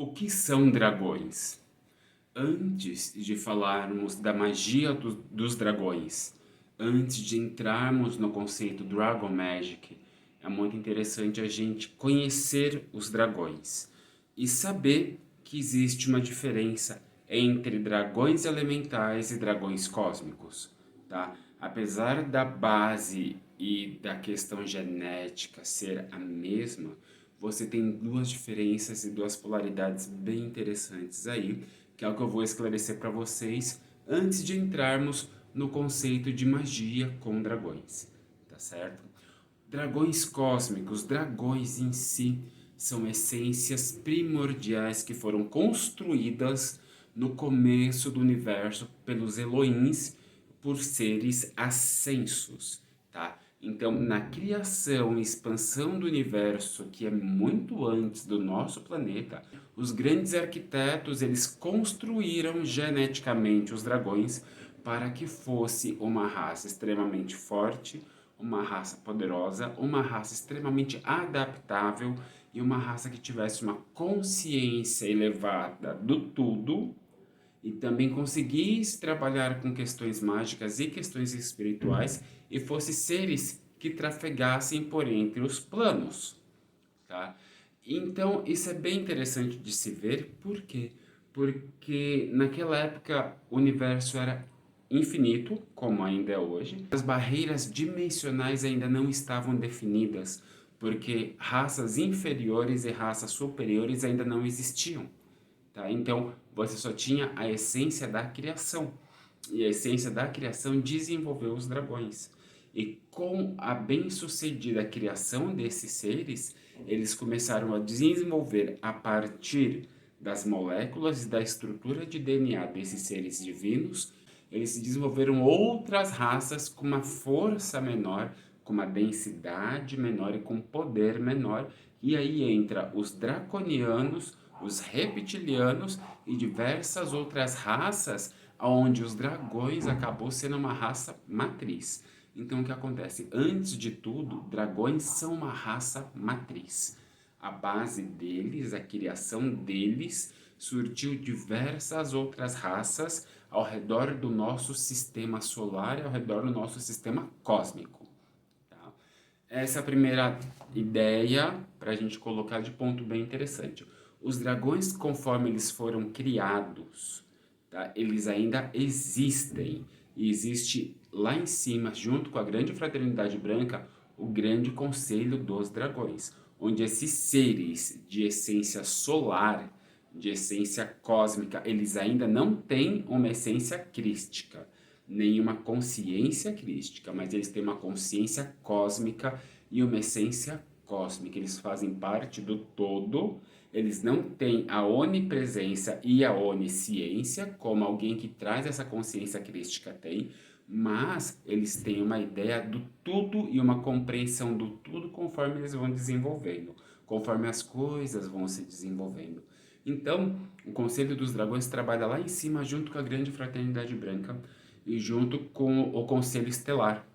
O que são dragões? Antes de falarmos da magia dos dragões, antes de entrarmos no conceito Dragon Magic, é muito interessante a gente conhecer os dragões e saber que existe uma diferença entre dragões elementais e dragões cósmicos, tá? Apesar da base e da questão genética ser a mesma, você tem duas diferenças e duas polaridades bem interessantes aí, que é o que eu vou esclarecer para vocês antes de entrarmos no conceito de magia com dragões, tá certo? Dragões cósmicos, dragões em si, são essências primordiais que foram construídas no começo do universo pelos Elohims por seres ascensos, tá? Então, na criação e expansão do universo, que é muito antes do nosso planeta, os grandes arquitetos, eles construíram geneticamente os dragões para que fosse uma raça extremamente forte, uma raça poderosa, uma raça extremamente adaptável e uma raça que tivesse uma consciência elevada do tudo e também conseguisse trabalhar com questões mágicas e questões espirituais e fosse seres que trafegassem por entre os planos, tá? Então, isso é bem interessante de se ver, por quê? Porque naquela época o universo era infinito, como ainda é hoje. As barreiras dimensionais ainda não estavam definidas, porque raças inferiores e raças superiores ainda não existiam, tá? Então, você só tinha a essência da criação. E a essência da criação desenvolveu os dragões. E com a bem-sucedida criação desses seres, eles começaram a desenvolver a partir das moléculas e da estrutura de DNA desses seres divinos, eles desenvolveram outras raças com uma força menor, com uma densidade menor e com poder menor. E aí entra os draconianos, os reptilianos e diversas outras raças, onde os dragões acabou sendo uma raça matriz. Então o que acontece? Antes de tudo, dragões são uma raça matriz. A base deles, a criação deles, surtiu diversas outras raças ao redor do nosso sistema solar e ao redor do nosso sistema cósmico. Tá? Essa é a primeira ideia para a gente colocar de ponto bem interessante. Os dragões, conforme eles foram criados, tá? Eles ainda existem. E existe lá em cima, junto com a grande fraternidade branca, o grande conselho dos dragões, onde esses seres de essência solar, de essência cósmica, eles ainda não têm uma essência crística, nem uma consciência crística, mas eles têm uma consciência cósmica e uma essência cósmica. Eles fazem parte do todo, eles não têm a onipresença e a onisciência, como alguém que traz essa consciência crística tem, mas eles têm uma ideia do tudo e uma compreensão do tudo conforme eles vão desenvolvendo, conforme as coisas vão se desenvolvendo. Então, o Conselho dos Dragões trabalha lá em cima junto com a Grande Fraternidade Branca e junto com o Conselho Estelar.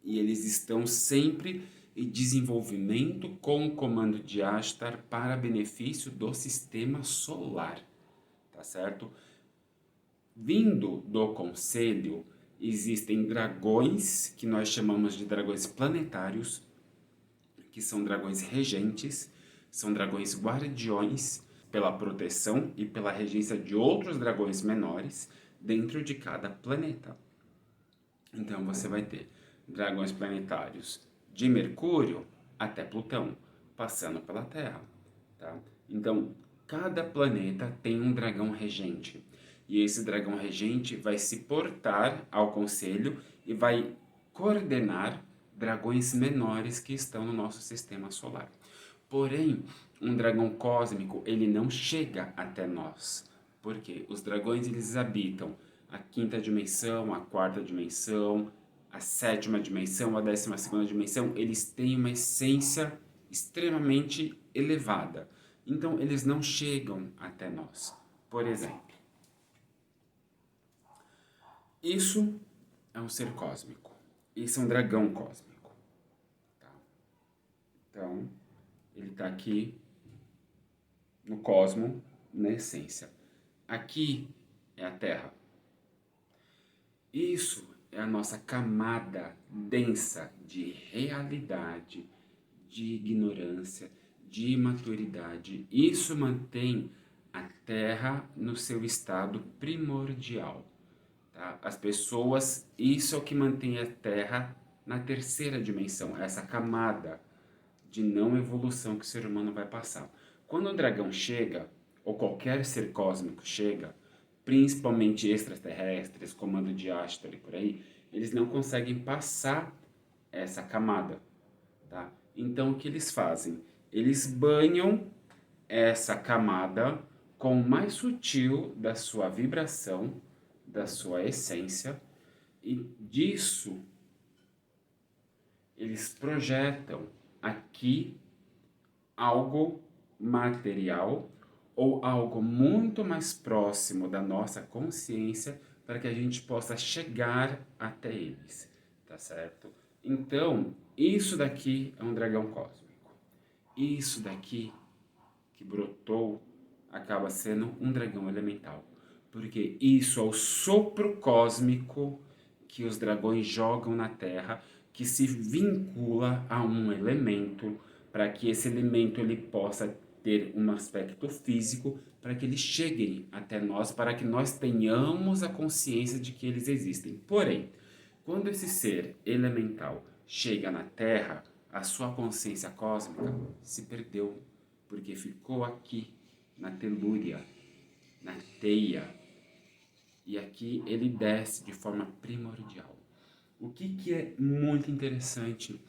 E eles estão sempre em desenvolvimento com o comando de Ashtar para benefício do sistema solar, tá certo? Vindo do conselho, existem dragões, que nós chamamos de dragões planetários, que são dragões regentes, são dragões guardiões pela proteção e pela regência de outros dragões menores dentro de cada planeta. Então você vai ter dragões planetários de Mercúrio até Plutão, passando pela Terra, tá? Então, cada planeta tem um dragão regente. E esse dragão regente vai se portar ao conselho e vai coordenar dragões menores que estão no nosso sistema solar. Porém, um dragão cósmico, ele não chega até nós. Porque os dragões, eles habitam a quinta dimensão, a quarta dimensão, a sétima dimensão, a 12ª dimensão. Eles têm uma essência extremamente elevada. Então, eles não chegam até nós. Por exemplo, isso é um ser cósmico. Isso é um dragão cósmico. Tá? Então, ele está aqui no cosmo, na essência. Aqui é a Terra. Isso é a nossa camada densa de realidade, de ignorância, de imaturidade. Isso mantém a Terra no seu estado primordial. Tá? As pessoas, isso é o que mantém a Terra na terceira dimensão, essa camada de não evolução que o ser humano vai passar. Quando o dragão chega, ou qualquer ser cósmico chega, principalmente extraterrestres, comando de Ashtar e por aí, eles não conseguem passar essa camada, tá? Então o que eles fazem? Eles banham essa camada com o mais sutil da sua vibração, da sua essência, e disso eles projetam aqui algo material ou algo muito mais próximo da nossa consciência para que a gente possa chegar até eles, tá certo? Então, isso daqui é um dragão cósmico. Isso daqui que brotou acaba sendo um dragão elemental, porque isso é o sopro cósmico que os dragões jogam na Terra, que se vincula a um elemento, para que esse elemento ele possa ter um aspecto físico, para que eles cheguem até nós, para que nós tenhamos a consciência de que eles existem. Porém, quando esse ser elemental chega na Terra, a sua consciência cósmica se perdeu, porque ficou aqui, na telúria, na teia. E aqui ele desce de forma primordial. O que é muito interessante,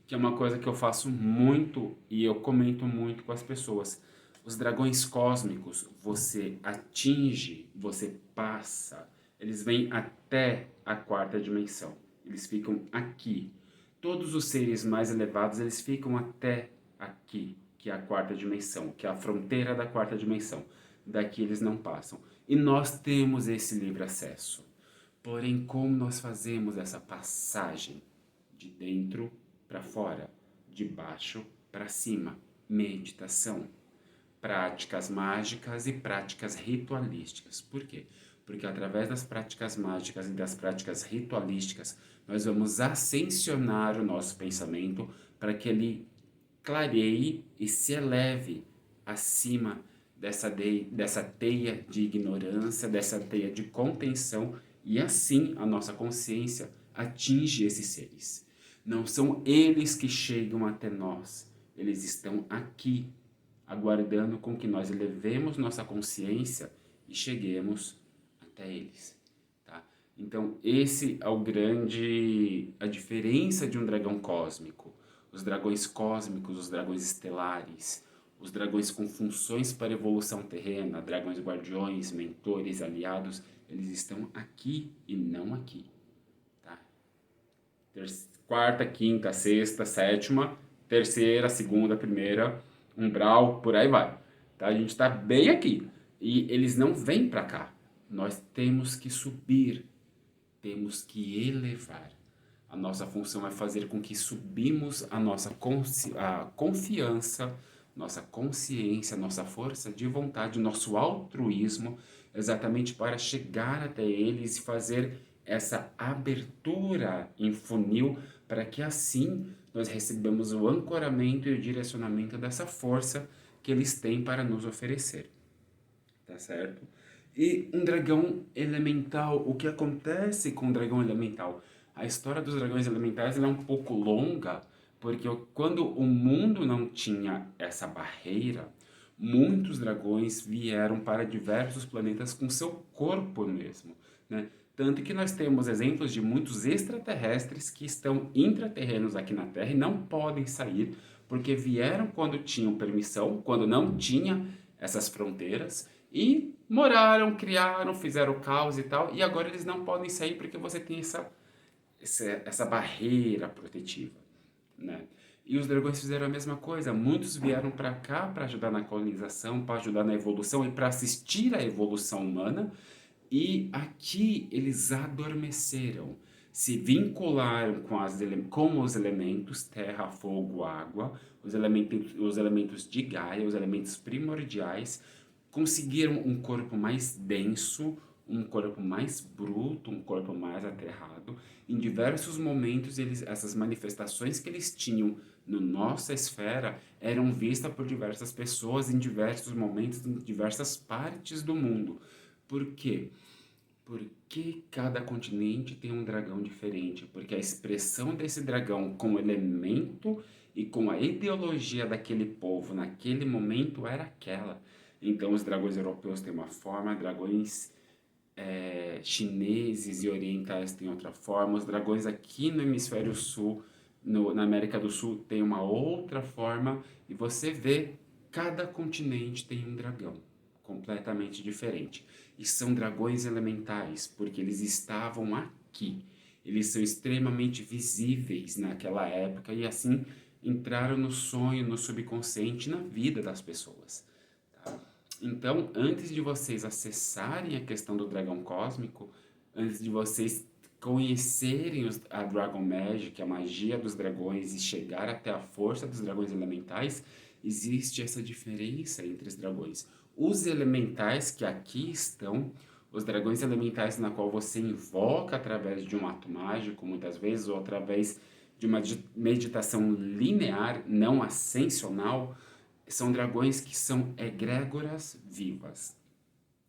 que é uma coisa que eu faço muito e eu comento muito com as pessoas. Os dragões cósmicos, você atinge, você passa, eles vêm até a quarta dimensão. Eles ficam aqui. Todos os seres mais elevados, eles ficam até aqui, que é a quarta dimensão, que é a fronteira da quarta dimensão. Daqui eles não passam. E nós temos esse livre acesso. Porém, como nós fazemos essa passagem de dentro para fora, de baixo para cima? Meditação, práticas mágicas e práticas ritualísticas. Por quê? Porque através das práticas mágicas e das práticas ritualísticas, nós vamos ascensionar o nosso pensamento para que ele clareie e se eleve acima dessa teia de ignorância, dessa teia de contenção, e assim a nossa consciência atinge esses seres. Não são eles que chegam até nós, eles estão aqui, aguardando com que nós elevemos nossa consciência e cheguemos até eles. Tá? Então, esse é a diferença de um dragão cósmico. Os dragões cósmicos, os dragões estelares, os dragões com funções para evolução terrena, dragões guardiões, mentores, aliados, eles estão aqui e não aqui. Tá? Quarta, quinta, sexta, sétima, terceira, segunda, primeira, umbral, por aí vai. Tá? A gente está bem aqui. E eles não vêm para cá. Nós temos que subir, temos que elevar. A nossa função é fazer com que subimos a nossa confiança, nossa consciência, nossa força de vontade, nosso altruísmo, exatamente para chegar até eles e fazer essa abertura em funil, para que assim nós recebamos o ancoramento e o direcionamento dessa força que eles têm para nos oferecer. Tá certo? E um dragão elemental, o que acontece com o dragão elemental? A história dos dragões elementais é um pouco longa, porque quando o mundo não tinha essa barreira, muitos dragões vieram para diversos planetas com seu corpo mesmo, né? Tanto que nós temos exemplos de muitos extraterrestres que estão intraterrenos aqui na Terra e não podem sair, porque vieram quando tinham permissão, quando não tinha essas fronteiras, e moraram, criaram, fizeram caos e tal, e agora eles não podem sair porque você tem essa barreira protetiva, né? E os dragões fizeram a mesma coisa. Muitos vieram para cá para ajudar na colonização, para ajudar na evolução e para assistir à evolução humana. E aqui eles adormeceram. se vincularam com os elementos terra, fogo, água, os elementos de Gaia, os elementos primordiais, conseguiram um corpo mais denso, um corpo mais bruto, um corpo mais aterrado. Em diversos momentos, essas manifestações que eles tinham na nossa esfera eram vistas por diversas pessoas em diversos momentos, em diversas partes do mundo. Por quê? Porque cada continente tem um dragão diferente, porque a expressão desse dragão com o elemento e com a ideologia daquele povo naquele momento era aquela. Então, os dragões europeus têm uma forma, dragões chineses e orientais têm outra forma, os dragões aqui no hemisfério sul, na América do Sul, têm uma outra forma, e você vê, cada continente tem um dragão completamente diferente. E são dragões elementais, porque eles estavam aqui. Eles são extremamente visíveis naquela época e assim entraram no sonho, no subconsciente, na vida das pessoas. Tá? Então, antes de vocês acessarem a questão do dragão cósmico, antes de vocês conhecerem a Dragon Magic, a magia dos dragões e chegar até a força dos dragões elementais, existe essa diferença entre os dragões. Os elementais que aqui estão, os dragões elementais na qual você invoca através de um ato mágico, muitas vezes, ou através de uma meditação linear, não ascensional, são dragões que são egrégoras vivas,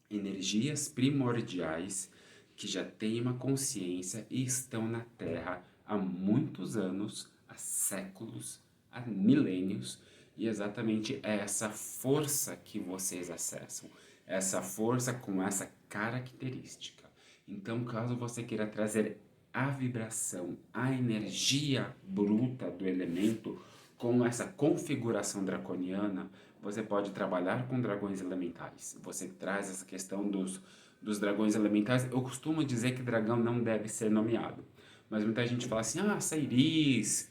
energias primordiais que já têm uma consciência e estão na Terra há muitos anos, há séculos, há milênios, e exatamente é essa força que vocês acessam, essa força com essa característica. Então, caso você queira trazer a vibração, a energia bruta do elemento com essa configuração draconiana, você pode trabalhar com dragões elementais. Você traz essa questão dos dragões elementais. Eu costumo dizer que dragão não deve ser nomeado, mas muita gente fala assim, Sairis,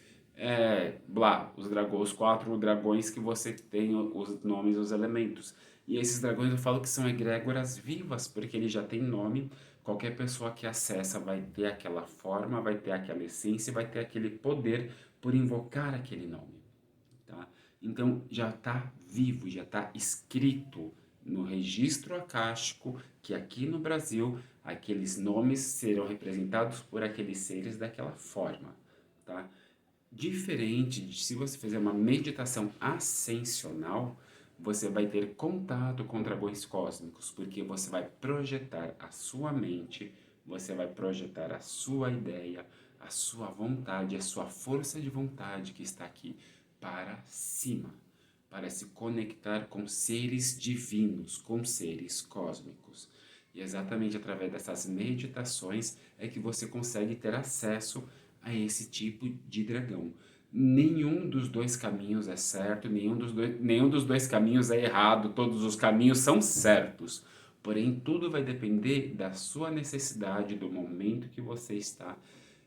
blá, os 4 dragões que você tem os nomes, os elementos. E esses dragões eu falo que são egrégoras vivas, porque ele já tem nome. Qualquer pessoa que acessa vai ter aquela forma, vai ter aquela essência, vai ter aquele poder por invocar aquele nome. Tá? Então já está vivo, já está escrito no registro acástico que aqui no Brasil aqueles nomes serão representados por aqueles seres daquela forma. Tá? Diferente de se você fizer uma meditação ascensional, você vai ter contato com dragões cósmicos, porque você vai projetar a sua mente, você vai projetar a sua ideia, a sua vontade, a sua força de vontade que está aqui para cima, para se conectar com seres divinos, com seres cósmicos. E exatamente através dessas meditações é que você consegue ter acesso a esse tipo de dragão. Nenhum dos dois caminhos é certo, nenhum dos dois caminhos é errado, todos os caminhos são certos. Porém, tudo vai depender da sua necessidade, do momento que você está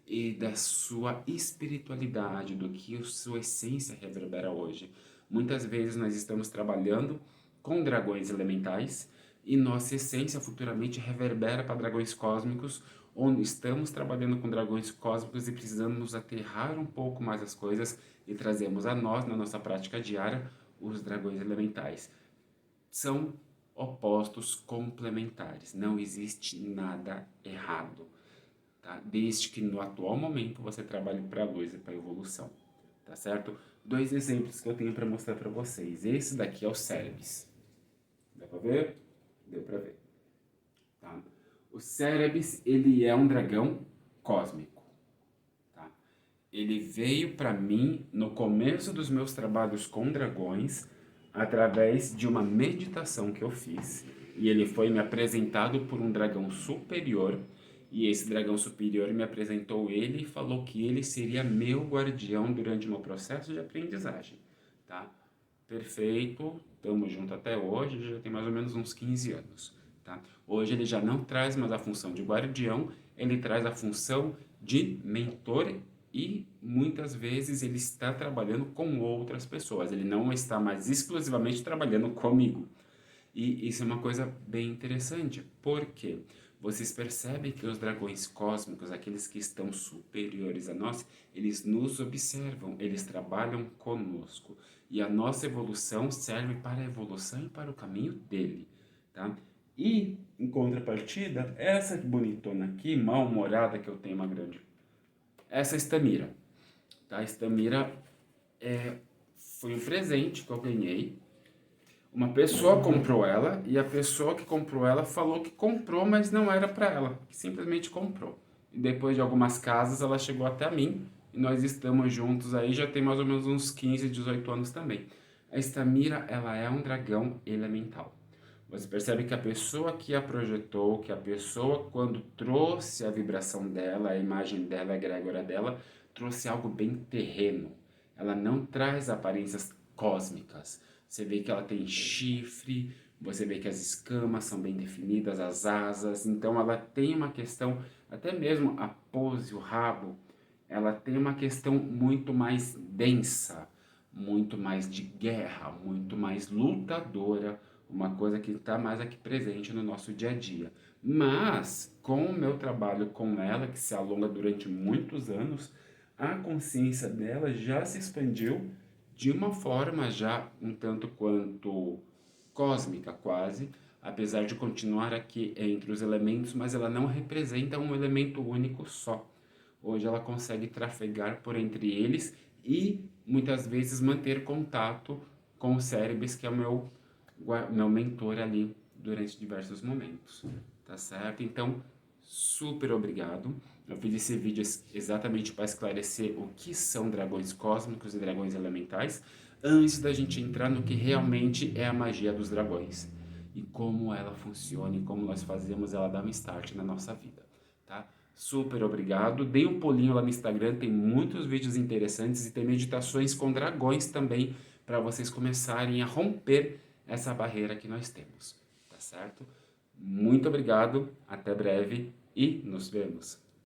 e da sua espiritualidade, do que a sua essência reverbera hoje. Muitas vezes nós estamos trabalhando com dragões elementais e nossa essência futuramente reverbera para dragões cósmicos, onde estamos trabalhando com dragões cósmicos e precisamos nos aterrar um pouco mais as coisas e trazemos a nós, na nossa prática diária, os dragões elementais. São opostos complementares, não existe nada errado, tá? Desde que no atual momento você trabalhe para a luz e para a evolução, tá certo? 2 exemplos que eu tenho para mostrar para vocês. Esse daqui é o Cérebes. Dá para ver? Deu para ver. Tá? O Cérebes, ele é um dragão cósmico. Tá? Ele veio para mim no começo dos meus trabalhos com dragões, através de uma meditação que eu fiz. E ele foi me apresentado por um dragão superior. E esse dragão superior me apresentou ele e falou que ele seria meu guardião durante o meu processo de aprendizagem. Tá? Perfeito, estamos juntos até hoje, já tem mais ou menos uns 15 anos. Tá? Hoje ele já não traz mais a função de guardião, ele traz a função de mentor e muitas vezes ele está trabalhando com outras pessoas, ele não está mais exclusivamente trabalhando comigo. E isso é uma coisa bem interessante, porque Vocês percebem que os dragões cósmicos, aqueles que estão superiores a nós, eles nos observam, eles trabalham conosco. E a nossa evolução serve para a evolução e para o caminho dele, tá? E, em contrapartida, essa bonitona aqui, mal-humorada, que eu tenho uma grande, essa Estamira, tá? A Estamira foi um presente que eu ganhei. Uma pessoa comprou ela e a pessoa que comprou ela falou que comprou, mas não era para ela, que simplesmente comprou. E depois de algumas casas ela chegou até mim e nós estamos juntos aí já tem mais ou menos uns 15, 18 anos também. A Estamira, ela é um dragão elemental. Você percebe que a pessoa que a projetou, que a pessoa quando trouxe a vibração dela, a imagem dela, a egrégora dela, trouxe algo bem terreno. Ela não traz aparências cósmicas. Você vê que ela tem chifre, você vê que as escamas são bem definidas, as asas. Então ela tem uma questão, até mesmo a pose, o rabo, ela tem uma questão muito mais densa, muito mais de guerra, muito mais lutadora, uma coisa que está mais aqui presente no nosso dia a dia. Mas, com o meu trabalho com ela, que se alonga durante muitos anos, a consciência dela já se expandiu de uma forma já um tanto quanto cósmica quase, apesar de continuar aqui entre os elementos, mas ela não representa um elemento único só. Hoje ela consegue trafegar por entre eles e muitas vezes manter contato com o Cérebes, que é o meu mentor ali durante diversos momentos, tá certo? Então, super obrigado. Eu fiz esse vídeo exatamente para esclarecer o que são dragões cósmicos e dragões elementais, antes da gente entrar no que realmente é a magia dos dragões e como ela funciona e como nós fazemos ela dar um start na nossa vida, tá? Super obrigado. Dê um pulinho lá no Instagram, tem muitos vídeos interessantes e tem meditações com dragões também para vocês começarem a romper essa barreira que nós temos, tá certo? Muito obrigado, até breve e nos vemos.